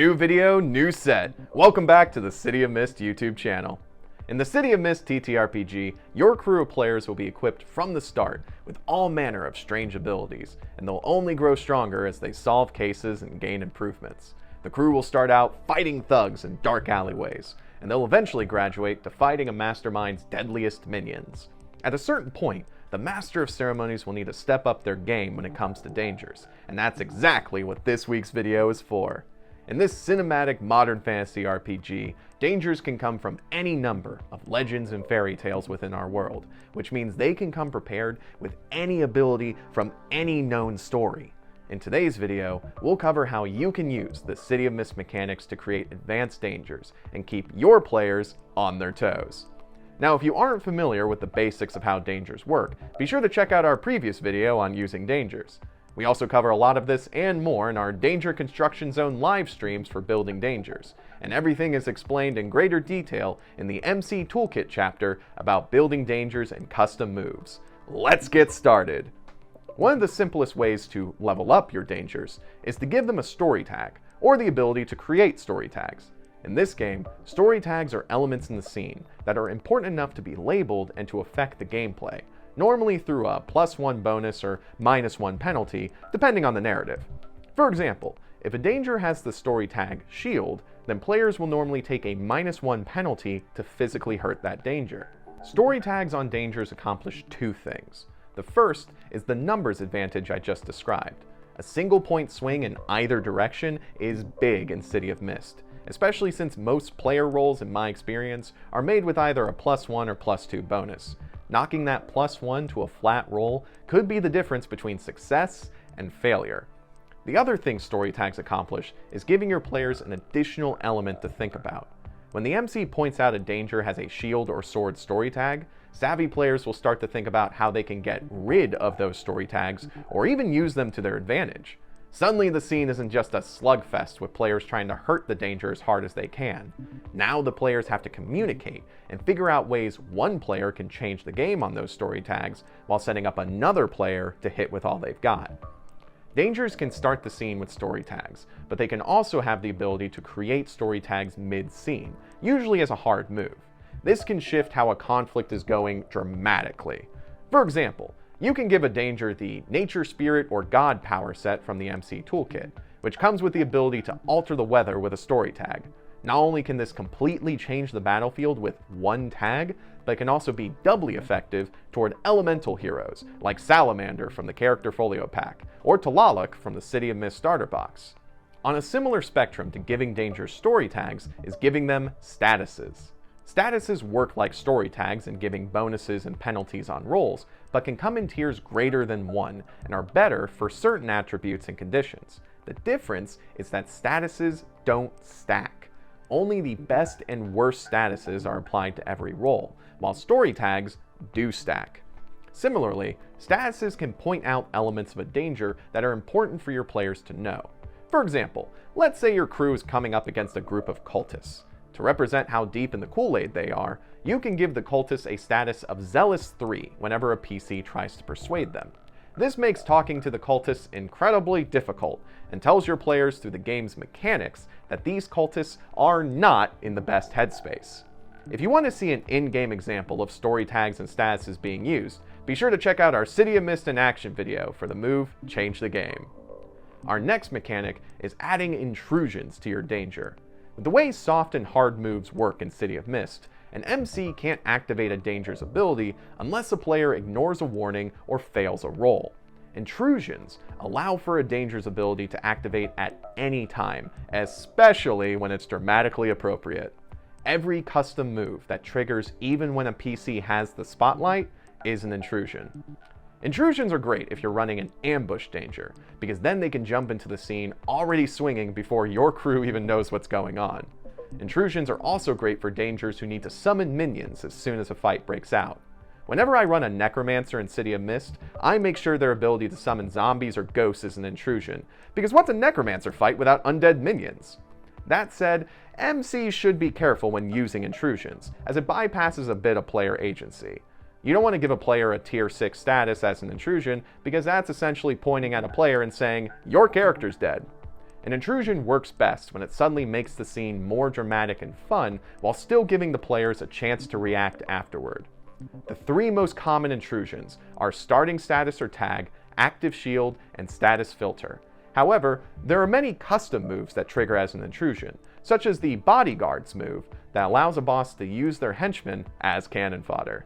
New video, new set. Welcome back to the City of Mist YouTube channel. In the City of Mist TTRPG, your crew of players will be equipped from the start with all manner of strange abilities, and they'll only grow stronger as they solve cases and gain improvements. The crew will start out fighting thugs in dark alleyways, and they'll eventually graduate to fighting a mastermind's deadliest minions. At a certain point, the Master of Ceremonies will need to step up their game when it comes to dangers, and that's exactly what this week's video is for. In this cinematic modern fantasy RPG, dangers can come from any number of legends and fairy tales within our world, which means they can come prepared with any ability from any known story. In today's video, we'll cover how you can use the City of Mist mechanics to create advanced dangers and keep your players on their toes. Now, if you aren't familiar with the basics of how dangers work, be sure to check out our previous video on using dangers. We also cover a lot of this and more in our Danger Construction Zone live streams for building dangers, and everything is explained in greater detail in the MC Toolkit chapter about building dangers and custom moves. Let's get started! One of the simplest ways to level up your dangers is to give them a story tag, or the ability to create story tags. In this game, story tags are elements in the scene that are important enough to be labeled and to affect the gameplay, normally through a +1 bonus or -1 penalty, depending on the narrative. For example, if a danger has the story tag shield, then players will normally take a -1 penalty to physically hurt that danger. Story tags on dangers accomplish two things. The first is the numbers advantage I just described. A single point swing in either direction is big in City of Mist, especially since most player rolls, in my experience, are made with either a +1 or +2 bonus. Knocking that +1 to a flat roll could be the difference between success and failure. The other thing story tags accomplish is giving your players an additional element to think about. When the MC points out a danger has a shield or sword story tag, savvy players will start to think about how they can get rid of those story tags or even use them to their advantage. Suddenly the scene isn't just a slugfest with players trying to hurt the danger as hard as they can. Now the players have to communicate and figure out ways one player can change the game on those story tags while setting up another player to hit with all they've got. Dangers can start the scene with story tags, but they can also have the ability to create story tags mid-scene, usually as a hard move. This can shift how a conflict is going dramatically. For example, you can give a danger the Nature Spirit or God power set from the MC Toolkit, which comes with the ability to alter the weather with a story tag. Not only can this completely change the battlefield with one tag, but it can also be doubly effective toward elemental heroes like Salamander from the Character Folio pack, or Talaluk from the City of Mist starter box. On a similar spectrum to giving dangers story tags is giving them statuses. Statuses work like story tags in giving bonuses and penalties on rolls, but can come in tiers greater than 1 and are better for certain attributes and conditions. The difference is that statuses don't stack. Only the best and worst statuses are applied to every roll, while story tags do stack. Similarly, statuses can point out elements of a danger that are important for your players to know. For example, let's say your crew is coming up against a group of cultists. To represent how deep in the Kool-Aid they are, you can give the cultists a status of Zealous 3 whenever a PC tries to persuade them. This makes talking to the cultists incredibly difficult and tells your players through the game's mechanics that these cultists are not in the best headspace. If you want to see an in-game example of story tags and statuses being used, be sure to check out our City of Mist in Action video for the move Change the Game. Our next mechanic is adding intrusions to your danger. With the way soft and hard moves work in City of Mist, an MC can't activate a danger's ability unless a player ignores a warning or fails a roll. Intrusions allow for a danger's ability to activate at any time, especially when it's dramatically appropriate. Every custom move that triggers even when a PC has the spotlight is an intrusion. Intrusions are great if you're running an ambush danger, because then they can jump into the scene already swinging before your crew even knows what's going on. Intrusions are also great for dangers who need to summon minions as soon as a fight breaks out. Whenever I run a necromancer in City of Mist, I make sure their ability to summon zombies or ghosts is an intrusion, because what's a necromancer fight without undead minions? That said, MCs should be careful when using intrusions, as it bypasses a bit of player agency. You don't want to give a player a tier 6 status as an intrusion, because that's essentially pointing at a player and saying, your character's dead. An intrusion works best when it suddenly makes the scene more dramatic and fun while still giving the players a chance to react afterward. The three most common intrusions are starting status or tag, active shield, and status filter. However, there are many custom moves that trigger as an intrusion, such as the bodyguards move that allows a boss to use their henchmen as cannon fodder.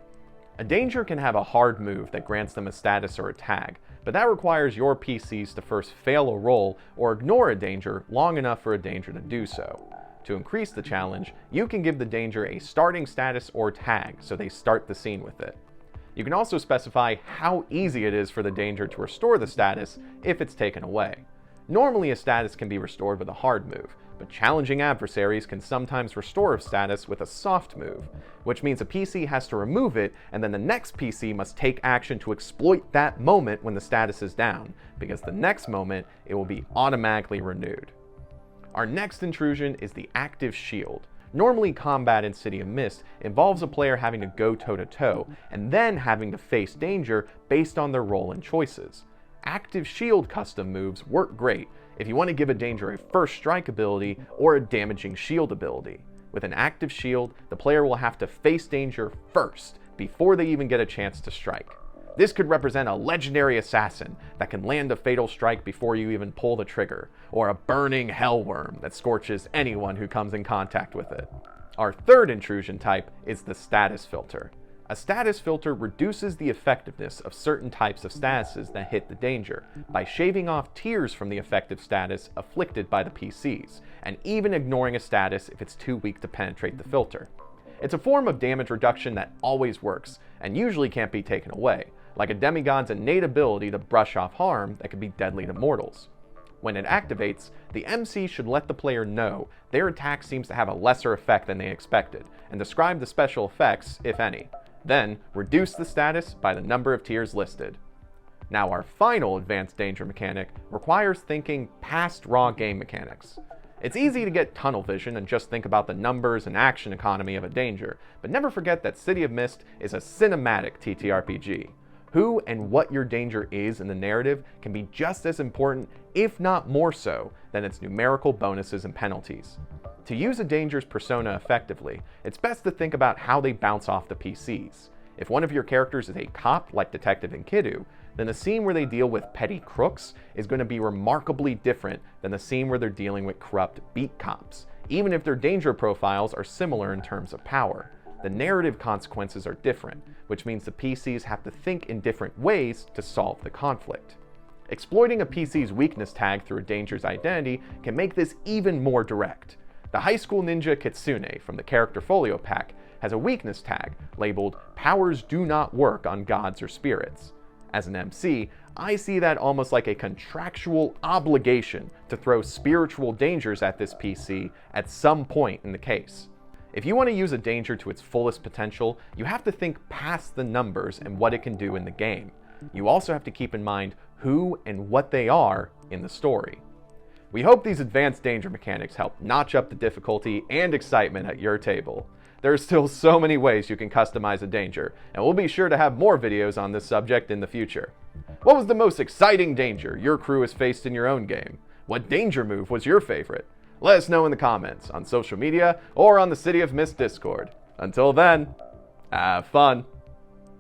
A danger can have a hard move that grants them a status or a tag, but that requires your PCs to first fail a roll or ignore a danger long enough for a danger to do so. To increase the challenge, you can give the danger a starting status or tag so they start the scene with it. You can also specify how easy it is for the danger to restore the status if it's taken away. Normally a status can be restored with a hard move, but challenging adversaries can sometimes restore a status with a soft move, which means a PC has to remove it and then the next PC must take action to exploit that moment when the status is down, because the next moment it will be automatically renewed. Our next intrusion is the active shield. Normally combat in City of Mist involves a player having to go toe-to-toe and then having to face danger based on their role and choices. Active shield custom moves work great if you want to give a danger a first strike ability or a damaging shield ability. With an active shield, the player will have to face danger first before they even get a chance to strike. This could represent a legendary assassin that can land a fatal strike before you even pull the trigger, or a burning hellworm that scorches anyone who comes in contact with it. Our third intrusion type is the status filter. A status filter reduces the effectiveness of certain types of statuses that hit the danger by shaving off tiers from the effective status afflicted by the PCs, and even ignoring a status if it's too weak to penetrate the filter. It's a form of damage reduction that always works, and usually can't be taken away, like a demigod's innate ability to brush off harm that can be deadly to mortals. When it activates, the MC should let the player know their attack seems to have a lesser effect than they expected, and describe the special effects, if any. Then, reduce the status by the number of tiers listed. Now our final advanced danger mechanic requires thinking past raw game mechanics. It's easy to get tunnel vision and just think about the numbers and action economy of a danger, but never forget that City of Mist is a cinematic TTRPG. Who and what your danger is in the narrative can be just as important, if not more so, than its numerical bonuses and penalties. To use a danger's persona effectively, it's best to think about how they bounce off the PCs. If one of your characters is a cop like Detective Enkidu, then the scene where they deal with petty crooks is going to be remarkably different than the scene where they're dealing with corrupt beat cops, even if their danger profiles are similar in terms of power. The narrative consequences are different, which means the PCs have to think in different ways to solve the conflict. Exploiting a PC's weakness tag through a danger's identity can make this even more direct. The high school ninja Kitsune from the Character Folio pack has a weakness tag labeled "Powers do not work on gods or spirits." As an MC, I see that almost like a contractual obligation to throw spiritual dangers at this PC at some point in the case. If you want to use a danger to its fullest potential, you have to think past the numbers and what it can do in the game. You also have to keep in mind who and what they are in the story. We hope these advanced danger mechanics help notch up the difficulty and excitement at your table. There are still so many ways you can customize a danger, and we'll be sure to have more videos on this subject in the future. What was the most exciting danger your crew has faced in your own game? What danger move was your favorite? Let us know in the comments, on social media, or on the City of Mist Discord. Until then, have fun!